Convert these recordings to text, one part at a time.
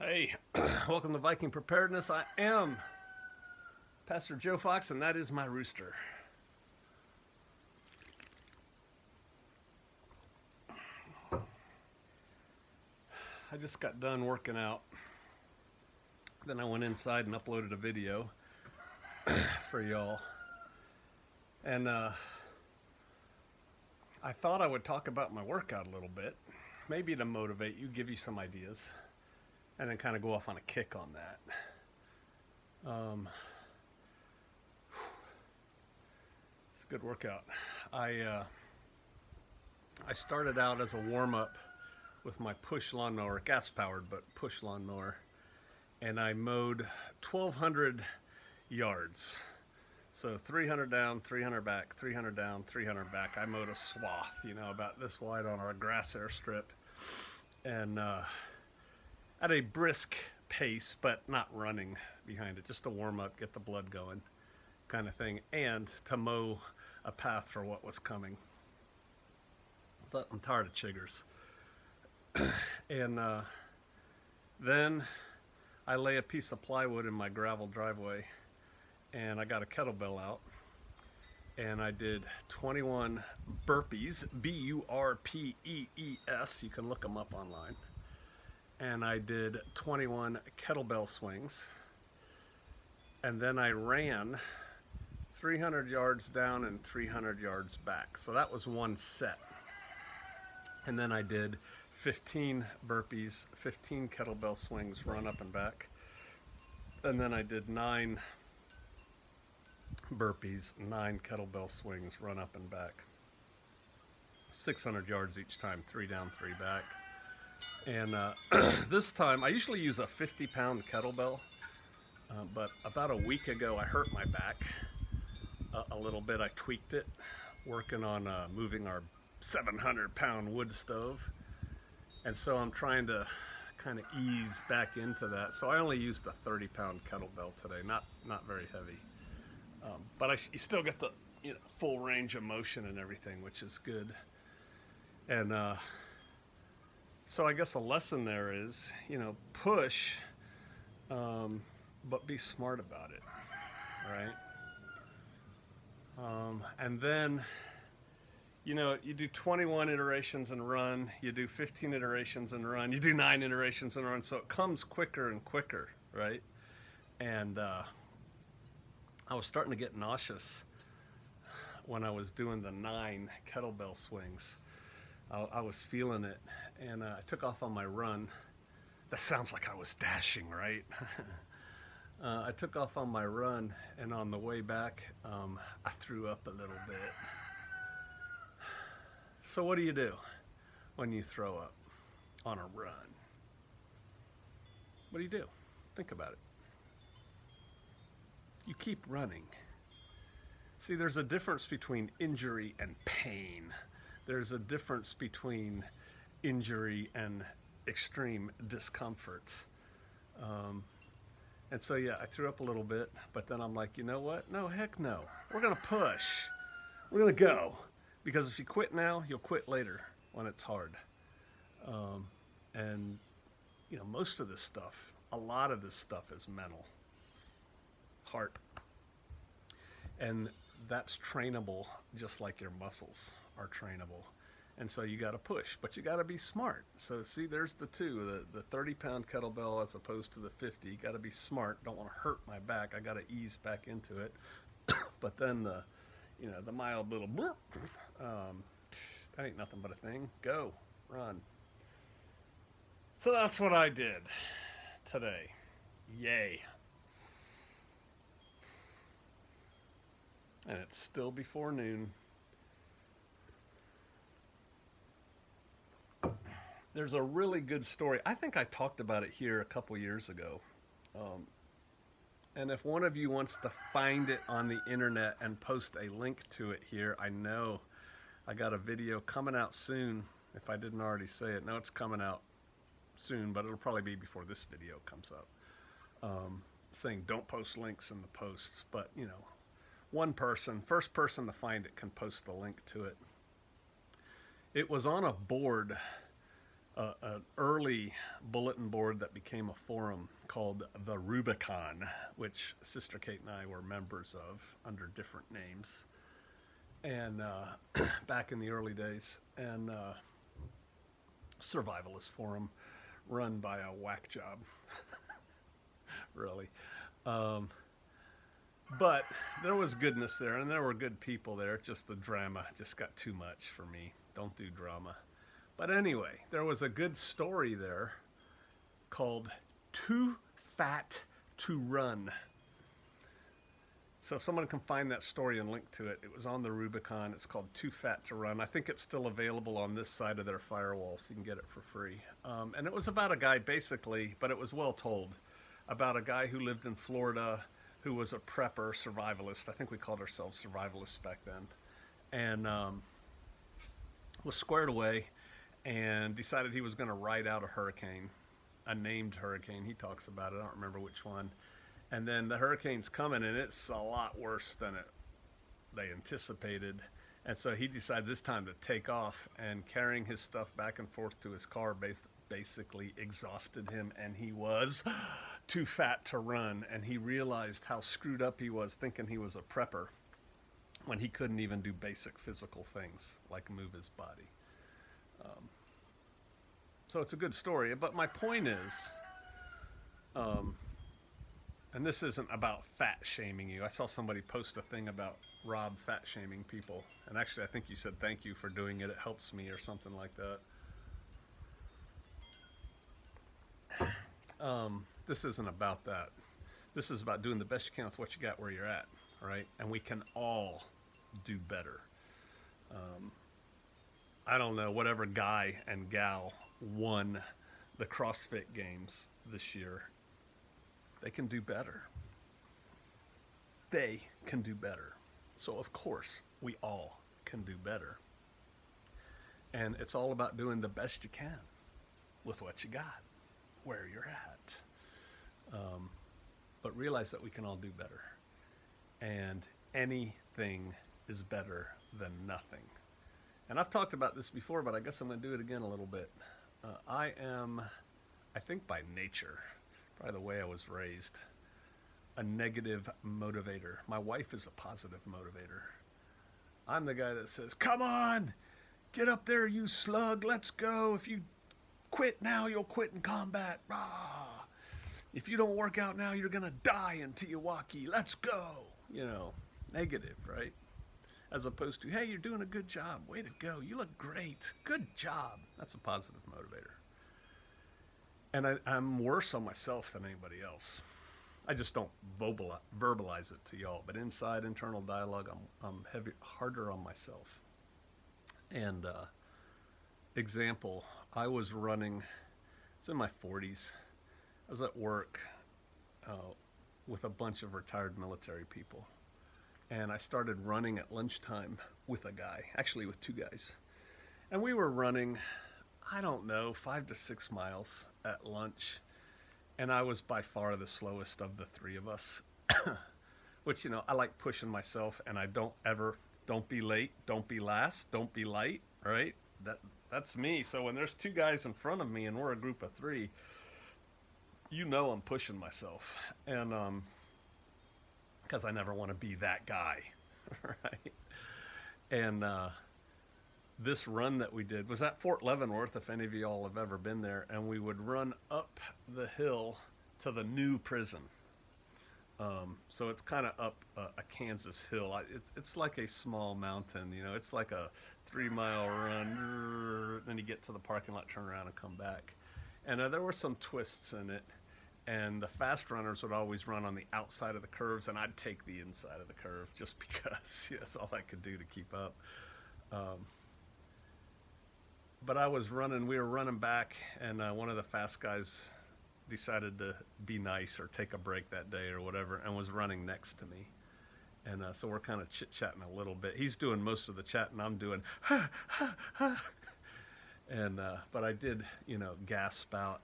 Hey, welcome to Viking Preparedness. I am Pastor Joe Fox, and that is my rooster. I just got done working out. Then I went inside and uploaded a video for y'all. And I thought I would talk about my workout a little bit, maybe to motivate you, give you some ideas, and then kind of go off on a kick on that. It's a good workout. I started out as a warm up with my push lawnmower, gas powered, but push lawnmower, and I mowed 1,200 yards. So 300 down, 300 back, 300 down, 300 back. I mowed a swath, about this wide on our grass airstrip, and at a brisk pace, but not running behind it, just to warm up, get the blood going, kind of thing, and to mow a path for what was coming. So I'm tired of chiggers. And then I lay a piece of plywood in my gravel driveway, and I got a kettlebell out, and I did 21 burpees, B-U-R-P-E-E-S. You can look them up online. And I did 21 kettlebell swings, and then I ran 300 yards down and 300 yards back. So that was one set. And then I did 15 burpees, 15 kettlebell swings, run up and back. And then I did 9 burpees, 9 kettlebell swings, run up and back. 600 yards each time, 3 down, 3 back. And this time, I usually use a 50-pound kettlebell, but about a week ago I hurt my back a little bit. I tweaked it, working on moving our 700-pound wood stove. And so I'm trying to kind of ease back into that. So I only used a 30-pound kettlebell today, not very heavy. But you still get the full range of motion and everything, which is good. And so I guess a lesson there is, push, but be smart about it, right? And then, you do 21 iterations and run, you do 15 iterations and run, you do 9 iterations and run, so it comes quicker and quicker, right? And I was starting to get nauseous when I was doing the 9 kettlebell swings. I was feeling it, and I took off on my run. That sounds like I was dashing, right? I took off on my run, and on the way back, I threw up a little bit. So what do you do when you throw up on a run? What do? Think about it. You keep running. See, there's a difference between injury and pain. There's a difference between injury and extreme discomfort. And so, yeah, I threw up a little bit, but then I'm like, you know what? No, heck no. We're going to push. We're going to go. Because if you quit now, you'll quit later when it's hard. And, most of this stuff, a lot of this stuff is mental. Heart. And that's trainable just like your muscles are trainable. And so you got to push, but you got to be smart. So see, there's the two, the 30-pound kettlebell as opposed to the 50. You got to be smart. Don't want to hurt my back. I got to ease back into it. But then the mild little bloop, that ain't nothing but a thing. Go, run. So that's what I did today. Yay. And it's still before noon. There's a really good story. I think I talked about it here a couple years ago. And if one of you wants to find it on the internet and post a link to it here, I know I got a video coming out soon. If I didn't already say it, no, it's coming out soon, but it'll probably be before this video comes up. Saying don't post links in the posts, but first person to find it can post the link to it. It was on a board an early bulletin board that became a forum called the Rubicon, which Sister Kate and I were members of under different names, and back in the early days, and survivalist forum run by a whack job, really. Um, but there was goodness there, and there were good people there. Just the drama just got too much for me. Don't do drama. But anyway, there was a good story there called Too Fat to Run. So if someone can find that story and link to it, it was on the Rubicon. It's called Too Fat to Run. I think it's still available on this side of their firewall, so you can get it for free. And it was about a guy, basically, but it was well told, about a guy who lived in Florida who was a prepper, survivalist. I think we called ourselves survivalists back then. And was squared away and decided he was going to ride out a hurricane, a named hurricane. He talks about it. I don't remember which one. And then the hurricane's coming, and it's a lot worse than they anticipated. And so he decides it's time to take off, and carrying his stuff back and forth to his car basically exhausted him, and he was too fat to run. And he realized how screwed up he was thinking he was a prepper when he couldn't even do basic physical things like move his body. So it's a good story. But my point is, and this isn't about fat shaming you. I saw somebody post a thing about Rob fat shaming people. And actually, I think you said thank you for doing it. It helps me or something like that. This isn't about that. This is about doing the best you can with what you got where you're at, right? And we can all do better. I don't know, whatever guy and gal won the CrossFit Games this year, they can do better. They can do better. So of course, we all can do better. And it's all about doing the best you can with what you got, where you're at. But realize that we can all do better. And anything is better than nothing. And I've talked about this before, but I guess I'm going to do it again a little bit. I am, I think by nature, probably the way I was raised, a negative motivator. My wife is a positive motivator. I'm the guy that says, come on, get up there, you slug, let's go. If you quit now, you'll quit in combat. Rah. If you don't work out now, you're going to die in Tiawaki. Let's go. You know, negative, right? As opposed to, hey, you're doing a good job. Way to go. You look great. Good job. That's a positive motivator. And I'm worse on myself than anybody else. I just don't verbalize it to y'all. But inside internal dialogue, I'm harder on myself. And example, I was running, it's in my 40s. I was at work with a bunch of retired military people. And I started running at lunchtime with a guy, actually with two guys. And we were running, I don't know, 5 to 6 miles at lunch. And I was by far the slowest of the three of us. Which, you know, I like pushing myself, and I don't be late, don't be last, don't be light, right? That's me. So when there's two guys in front of me and we're a group of 3, you know I'm pushing myself. And because I never want to be that guy, right? And this run that we did was at Fort Leavenworth, if any of you all have ever been there, and we would run up the hill to the new prison. So it's kind of up a Kansas hill. It's like a small mountain, you know. It's like a 3-mile run. Then you get to the parking lot, turn around, and come back. And there were some twists in it. And the fast runners would always run on the outside of the curves, and I'd take the inside of the curve just because that's all I could do to keep up. But we were running back, and one of the fast guys decided to be nice or take a break that day or whatever, and was running next to me. And so we're kind of chit-chatting a little bit. He's doing most of the chatting. I'm doing, ha, ha, ha. And, but I did, you know, gasp out,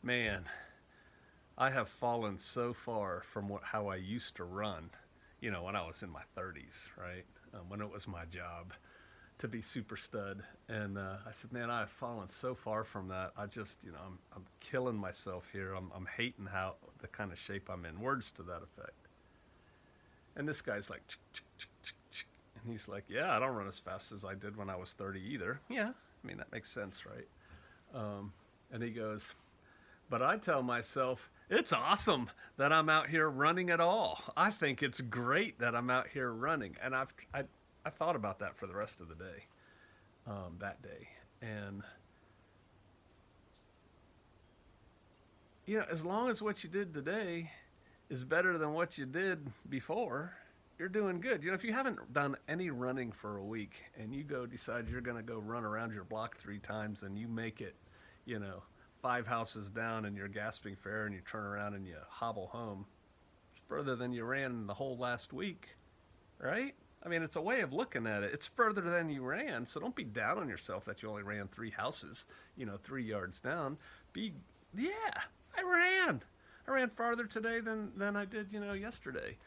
man, I have fallen so far from how I used to run, you know, when I was in my 30s, right? When it was my job to be super stud. And I said, man, I've fallen so far from that. I just, I'm killing myself here. I'm hating how the kind of shape I'm in. Words to that effect. And this guy's like, and he's like, yeah, I don't run as fast as I did when I was 30 either. Yeah, I mean, that makes sense, right? And he goes, but I tell myself, it's awesome that I'm out here running at all. I think it's great that I'm out here running. And I thought about that for the rest of the day, that day. And, as long as what you did today is better than what you did before, you're doing good. If you haven't done any running for a week and you decide you're going to go run around your block 3 times and you make it, 5 houses down and you're gasping for air and you turn around and you hobble home, it's further than you ran the whole last week, right? I mean, it's a way of looking at it. It's further than you ran, so don't be down on yourself that you only ran 3 houses, 3 yards down. I ran. I ran farther today than I did, yesterday.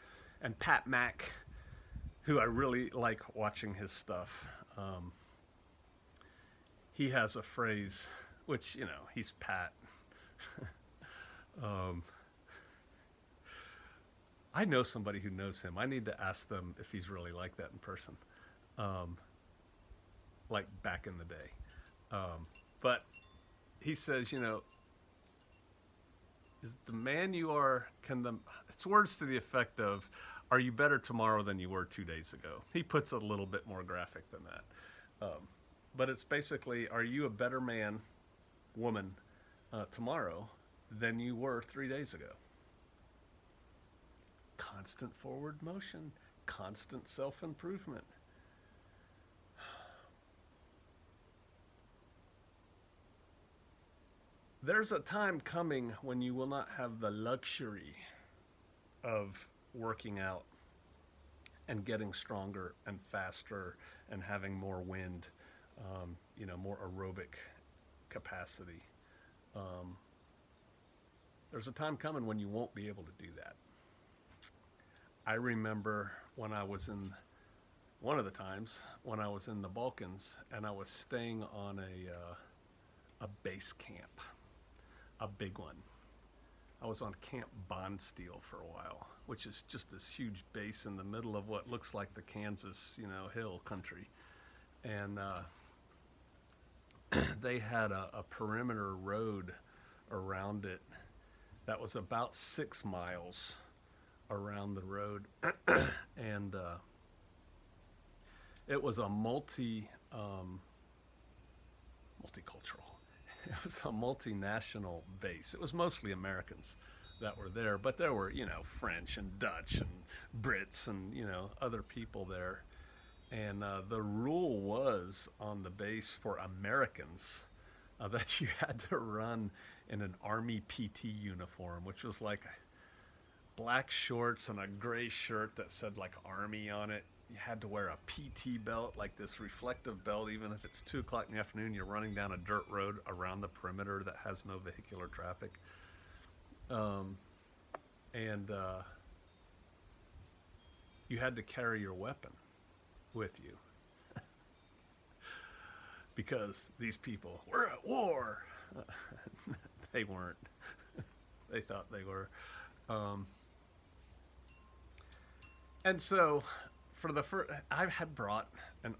And Pat Mack, who I really like watching his stuff, he has a phrase, which, he's Pat. I know somebody who knows him. I need to ask them if he's really like that in person, like back in the day. But he says, is the man you are, it's words to the effect of, are you better tomorrow than you were 2 days ago? He puts it a little bit more graphic than that. But it's basically, are you a better man, woman, tomorrow than you were 3 days ago? Constant forward motion, constant self-improvement. There's a time coming when you will not have the luxury of working out and getting stronger and faster and having more wind, more aerobic capacity. There's a time coming when you won't be able to do that. I remember one of the times when I was in the Balkans and I was staying on a base camp, a big one. I was on Camp Bondsteel for a while, which is just this huge base in the middle of what looks like the Kansas, hill country. And they had a perimeter road around it that was about 6 miles around the road. And it was a multicultural. It was a multinational base. It was mostly Americans that were there, but there were, French and Dutch and Brits and, other people there. And the rule was on the base for Americans that you had to run in an Army PT uniform, which was like black shorts and a gray shirt that said like Army on it. You had to wear a PT belt, like this reflective belt, even if it's 2 o'clock in the afternoon, you're running down a dirt road around the perimeter that has no vehicular traffic. And you had to carry your weapon with you because these people were at war. They weren't. They thought they were. And so for the first, I had brought an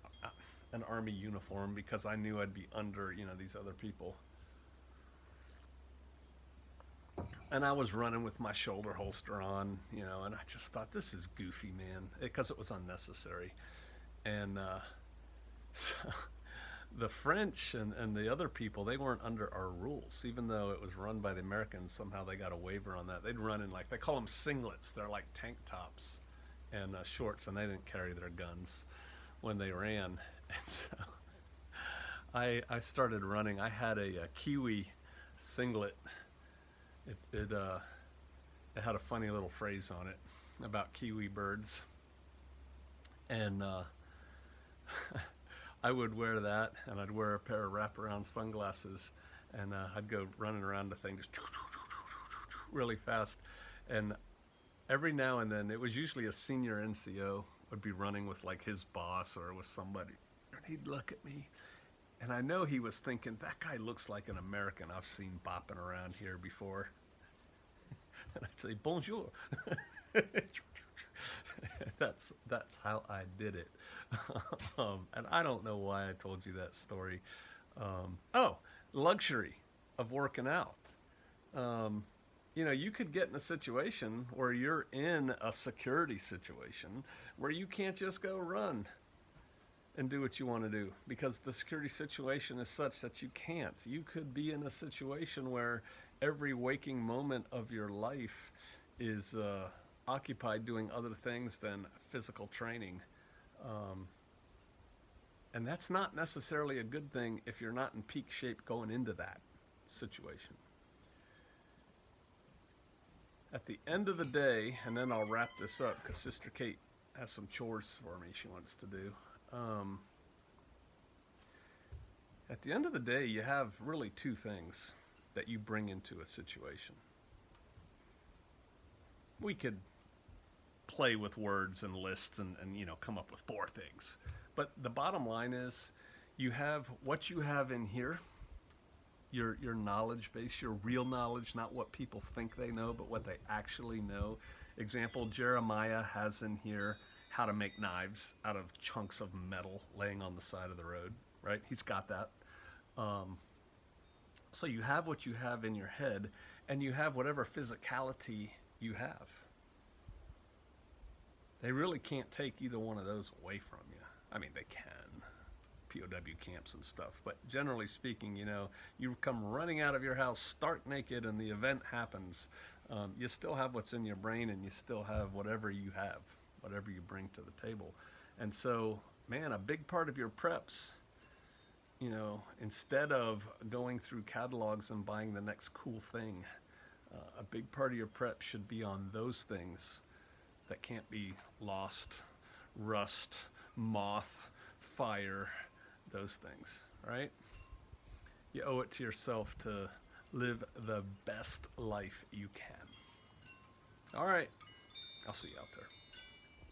Army uniform because I knew I'd be under, these other people. And I was running with my shoulder holster on, and I just thought, this is goofy, man, because it was unnecessary. And so the French and the other people, they weren't under our rules, even though it was run by the Americans. Somehow they got a waiver on that. They'd run in they call them singlets. They're like tank tops and shorts, and they didn't carry their guns when they ran. And so I started running. I had a Kiwi singlet. It had a funny little phrase on it about Kiwi birds, and I would wear that, and I'd wear a pair of wraparound sunglasses, and I'd go running around the thing just really fast. And every now and then, it was usually a senior NCO would be running with like his boss or with somebody. And he'd look at me, and I know he was thinking, that guy looks like an American I've seen bopping around here before. And I'd say, bonjour. That's how I did it. And I don't know why I told you that story. Oh, luxury of working out. Um, you could get in a situation where you're in a security situation where you can't just go run and do what you want to do because the security situation is such that you can't. You could be in a situation where every waking moment of your life is occupied doing other things than physical training. Um, and that's not necessarily a good thing if you're not in peak shape going into that situation. At the end of the day, and then I'll wrap this up because Sister Kate has some chores for me she wants to do. Um, at the end of the day, you have really two things that you bring into a situation. We could play with words and lists and come up with four things. But the bottom line is you have what you have in here, your knowledge base, your real knowledge, not what people think they know, but what they actually know. Example, Jeremiah has in here how to make knives out of chunks of metal laying on the side of the road, right? He's got that. So you have what you have in your head, and you have whatever physicality you have. They really can't take either one of those away from you. I mean, they can, POW camps and stuff, but generally speaking, you come running out of your house stark naked and the event happens. You still have what's in your brain, and you still have whatever you have, whatever you bring to the table. And so, man, a big part of your preps, instead of going through catalogs and buying the next cool thing, a big part of your prep should be on those things that can't be lost, rust, moth, fire, those things, right? You owe it to yourself to live the best life you can. All right, I'll see you out there.